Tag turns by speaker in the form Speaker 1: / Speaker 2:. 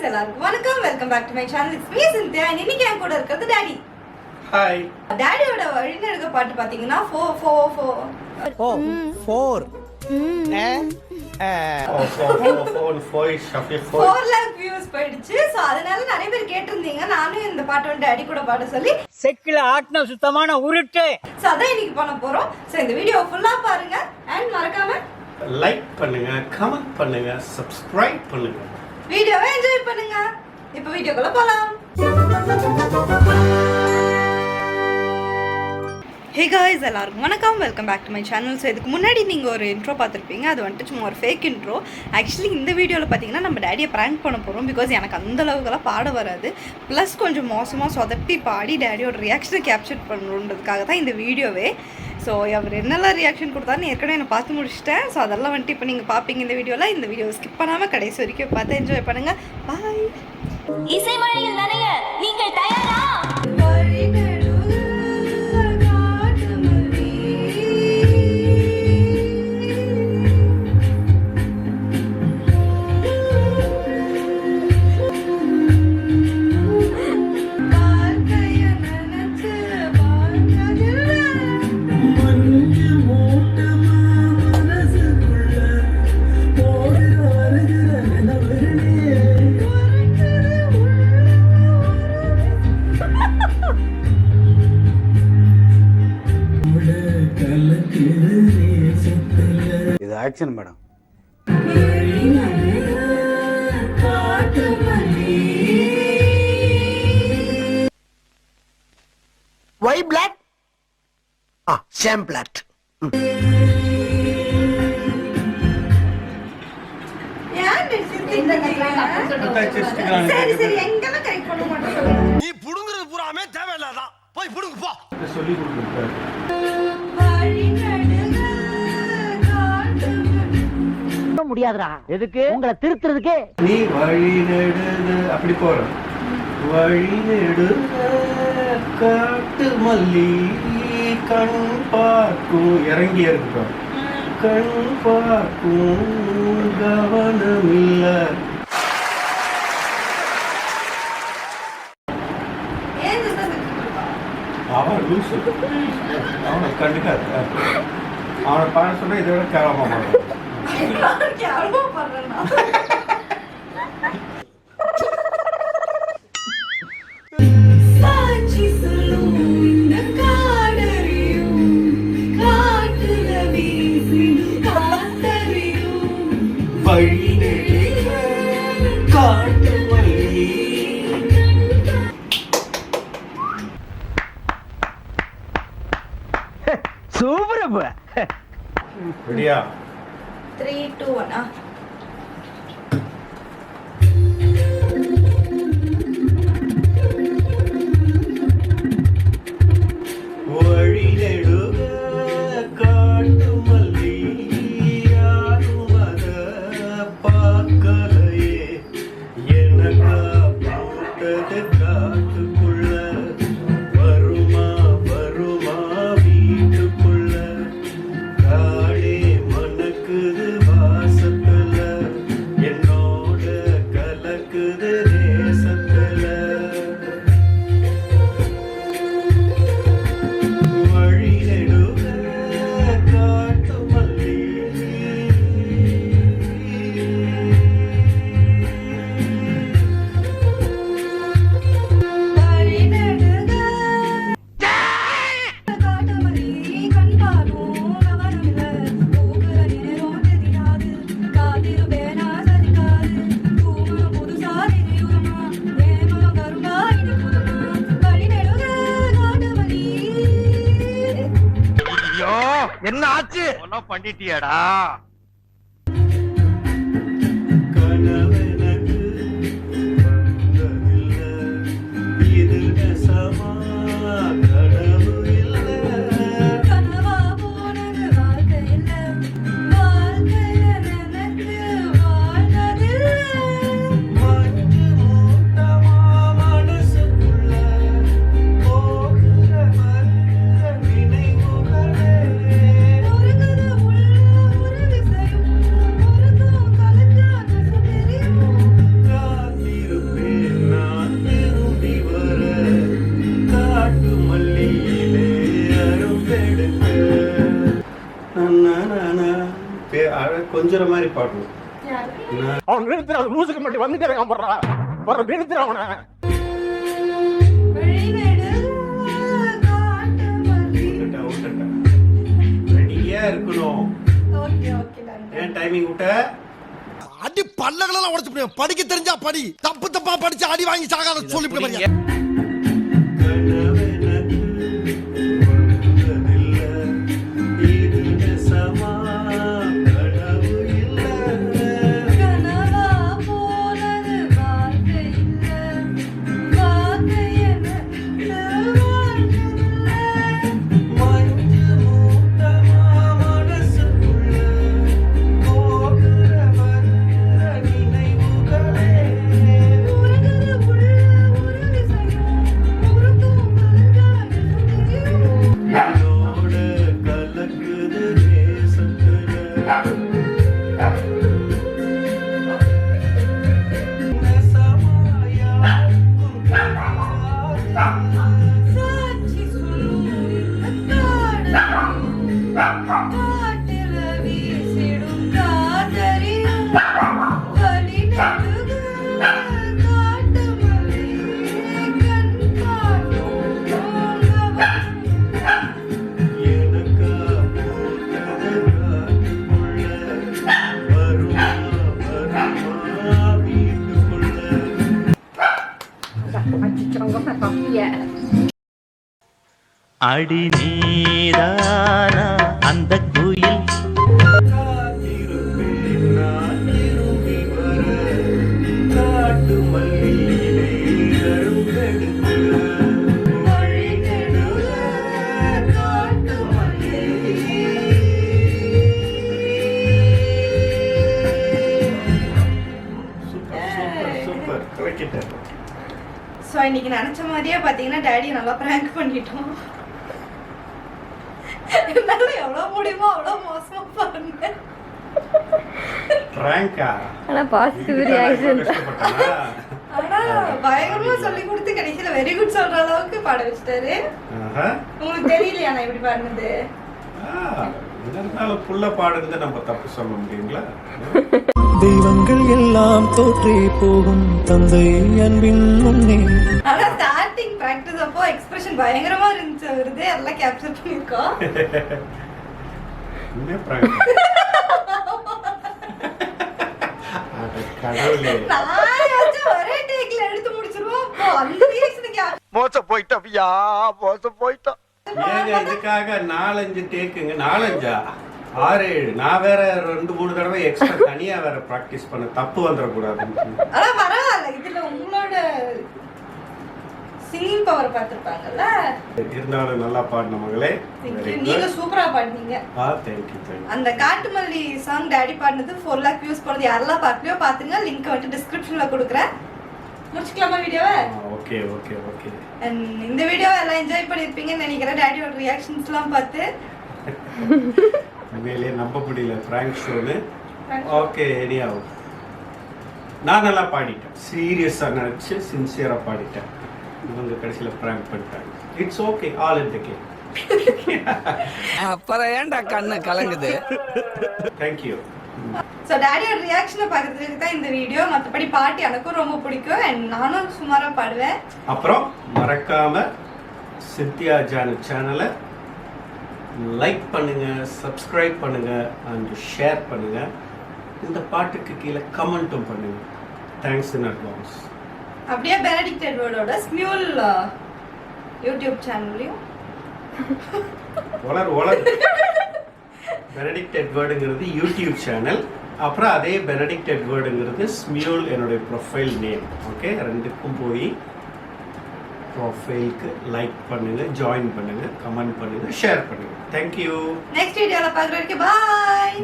Speaker 1: எல்லாருக்கும் வணக்கம். Welcome back to my channel. It's me Cynthia. இன்னைக்கு என் கூட இருக்கிறது டாடி.
Speaker 2: ஹாய்.
Speaker 1: டாடியோட வழிநெடுக்க பாட்டு பாத்தீங்கன்னா 4 lakh views போயிடுச்சு. சோ அதனால நிறைய பேர் கேட்டிருந்தீங்க. நானும் இந்த பாட்டு வந்து டாடி கூட பாட சொல்லி
Speaker 3: செக்கில ஆட்ன சுத்தமான உருட்டு.
Speaker 1: சோ அதான் இன்னைக்கு பண்ண போறோம். சோ இந்த வீடியோ ஃபுல்லா பாருங்க அண்ட் மறக்காம
Speaker 2: லைக் பண்ணுங்க, கமெண்ட் பண்ணுங்க, சப்ஸ்கிரைப் பண்ணுங்க.
Speaker 1: வீடியோவை என்ஜாய் பண்ணுங்க. இப்போ வீடியோக்குள்ள போலாம். ஹே காய்ஸ், எல்லாருக்கும் வணக்கம். Welcome back to my channel. So இதுக்கு முன்னாடி நீங்கள் ஒரு இன்ட்ரோ பார்த்துருப்பீங்க. அது வந்துட்டு சும்மா ஒரு ஃபேக் இன்ட்ரோ. ஆக்சுவலி இந்த வீடியோவில் பார்த்தீங்கன்னா நம்ம டேடியை ப்ராங்க் பண்ண போகிறோம். பிகாஸ் எனக்கு அந்தளவுக்கெல்லாம் பாட வராது. ப்ளஸ் கொஞ்சம் மோசமாக சொதப்பி பாடி டேடியோட ரியாக்ஷனை கேப்சர் பண்ணணுன்றதுக்காக தான் இந்த வீடியோவே. ஸோ அவர் என்னெல்லாம் ரியாக்ஷன் கொடுத்தாருன்னு ஏற்கனவே நான் பார்த்து முடிச்சிட்டேன். ஸோ அதெல்லாம் வந்துட்டு இப்போ நீங்கள் பார்ப்பீங்க இந்த வீடியோவில். இந்த வீடியோவை ஸ்கிப் பண்ணாமல் கடைசி வரைக்கும் பார்த்து என்ஜாய் பண்ணுங்கள். பாய்.
Speaker 4: இசை மழையில் நனைய நீங்கள் தயாரா?
Speaker 5: இது action madam.
Speaker 6: Why black? Sham black.
Speaker 1: சரி சரி, எங்கெல்லாம் கரெக்ட் பண்ண மாட்டோம்.
Speaker 6: நீ புடுங்குறது பூராமே தேவையில்லாதான். போய் புடுங்கு போ.
Speaker 2: சொல்லி கொடுங்க.
Speaker 3: முடியாதுடா. எதுக்கு? உங்களை திருத்துறதுக்கே.
Speaker 2: நீ வழி நெடுக அப்படி போற. வழி நெடுக காட்டு மல்லி கண் பார்க்கும் இறங்கி இருக்கும். கண் பார்க்கும் கவனம் இல்ல. அவன் லூசு. அவனை கண்டுக்காது. அவனை பாட சொன்னா இதை விட கேவலமா பாடுறான்.
Speaker 3: சூப்பர்.
Speaker 2: ரெடியா?
Speaker 1: 3, 2, 1.
Speaker 2: வழி நெடுக காட்டு மல்லி யாரும் அத பார்க்கலையே. எனக்கா போட்டது காட்டுக்குள்ள வருமா வருமா வீட்டுக்குள்ள. காடே மணக்குது வாசத்துல என்னோட கலக்குது தேசத்துல. வழி நெடுக காட்டு மல்லி
Speaker 6: என்ன ஆச்சு? ஒன்னும் பண்ணிட்டியாடா?
Speaker 2: கனவெனக்கு வந்ததில்ல. இது நெசமா கனவு இல்ல.
Speaker 1: கனவா போனது வாழ்க்கை இல்ல. வாழ்க்கைய நினைத்து வாழ்ந்ததில்லை.
Speaker 2: மஞ்சு மூட்டமா மனசுக்குள்ள போகிற மல்ல நினைவுகளே.
Speaker 1: உருகுது உள்ள உருவி
Speaker 2: கொஞ்சம் மாதிரி பாடணும்.
Speaker 6: அவன் நிறுத்துற லூசுக்கு மட்டும் வந்துட்டே இருக்கான் போடுறா வர நிறுத்துற அவனை
Speaker 2: ரெடியா இருக்கணும். ஏன் டைமிங் விட்ட?
Speaker 6: அடி பல்லகளெல்லாம் உடைச்சு போடுவேன். படிக்க தெரிஞ்சா படி, தப்பு தப்பா படிச்சு அடி வாங்கி சாகாத சொல்லிவிட
Speaker 7: அடி நீதானா அந்த குயில்
Speaker 1: ஸோ இன்னைக்கு நினச்ச மாதிரியே பார்த்தீங்கன்னா டேடியை நல்லா ப்ராங்க் பண்ணிட்டோம். என்னால எவ்வளோ முடியுமோ அவ்வளோ மோசமா பாருங்க.
Speaker 2: பிராங்கா?
Speaker 8: ஆனா பாசிட்டிவ் ரியாக்ஷன்.
Speaker 1: ஆனா பயங்கரமா சொல்லி கொடுத்து கடைசியில வெரி குட் சொல்ற அளவுக்கு பாட வச்சிட்டாரு. உங்களுக்கு தெரியலையா நான் இப்படி பாடுனது?
Speaker 2: இதனால புள்ள பாடுறது நம்ம தப்பு சொல்ல முடியுங்களா?
Speaker 9: தெய்வங்கள் எல்லாம் தோற்றே போகும் தந்தை அன்பின் முன்னே.
Speaker 1: ஆனா ஸ்டார்டிங் பிராக்டிஸ் அப்போ எக்ஸ்பிரஷன் பயங்கரமா இருந்துச்சு. அவருது எல்லாம் கேப்சர் பண்ணிருக்கோம்.
Speaker 2: என்ன பிராங்க்? கடவுளே,
Speaker 1: நான் ஒரே டேக்ல எடுத்து முடிச்சிருவோம். அப்போ அந்த ரியாக்ஷனுக்கு
Speaker 6: மோச போயிட்டா மோச போயிட்டா.
Speaker 2: ஏங்க இதுக்காக 4-5 டேக்குங்க? 4-5 6-7 நான் வேற 2-3 தடவை எக்ஸ்ட்ரா தனியா வேற பிராக்டிஸ் பண்ண, தப்பு வந்துடக்கூடாது.
Speaker 1: ஆனா பரவாயில்ல, இதுல உங்களோட சிங்கிங் பவர் பார்த்திருப்பாங்கல்ல.
Speaker 2: இருந்தாலும் நல்லா பாடின மகளே.
Speaker 1: நீங்க சூப்பரா பாடுனீங்க.
Speaker 2: தேங்க்யூ.
Speaker 1: அந்த காட்டுமல்லி சாங் டாடி பாடினது 4 lakh வியூஸ் போனது யாரெல்லாம் பார்க்கலையோ பாத்துங்க. லிங்க் வந்து டிஸ்கிரிப்ஷன்ல கொடுக்குறேன். முடிச்சுக்கலாமா வீடியோவை?
Speaker 2: ஓகே.
Speaker 1: இந்த வீடியோவை எல்லாம் என்ஜாய் பண்ணிருப்பீங்கன்னு நினைக்கிறேன். டாடியோட ரியாக்ஷன்ஸ்லாம் பார்த்து
Speaker 2: உண்மையிலேயே நம்ப முடியல பிராங்க் ஷோன்னு. ஓகே, எனியாவ் நான் நல்லா பாடிட்டேன். சீரியஸா நினைச்சு சின்சியரா பாடிட்டேன். இவங்க கடைசியில பிராங்க் பண்ணிட்டாங்க. It's okay, all in the game.
Speaker 10: அப்புறம் ஏன்டா கண்ணு கலங்குது?
Speaker 2: தேங்க்யூ.
Speaker 1: ஸோ டாடியோட ரியாக்ஷனை பார்க்கறதுக்கு தான் இந்த வீடியோ. மற்றபடி பாட்டு எனக்கும் ரொம்ப பிடிக்கும் அண்ட் நானும் சுமாரா பாடுவேன்.
Speaker 2: அப்புறம் மறக்காம சித்தியா ஜானு சேனலை லைக் பண்ணுங்க, சப்ஸ்கிரைப் பண்ணுங்க அண்ட் ஷேர் பண்ணுங்க. இந்த பாட்டுக்கு கீழே கமெண்ட்டும் பண்ணுங்க. Thanks in advance.
Speaker 1: அப்படியே பெனடிக்ட் எட்வர்டோட ஸ்மியூல் யூடியூப் சேனல்லையும்
Speaker 2: வளர் பெனடிக்ட் எட்வர்டுங்கிறது யூடியூப் சேனல். அப்புறம் அதே பெனடிக்ட் எட்வர்டுங்கிறது ஸ்மியூல் என்னுடைய ப்ரொஃபைல் நேம். ஓகே, ரெண்டுக்கும் போய் ப்ரொஃபைலுக்கு லைக் பண்ணுங்க, ஜாயின் பண்ணுங்க, கமெண்ட் பண்ணுங்க, ஷேர் பண்ணுங்க. தேங்க்யூ.
Speaker 1: நெக்ஸ்ட் வீடியோல பார்க்குற வரைக்கும் பாய்.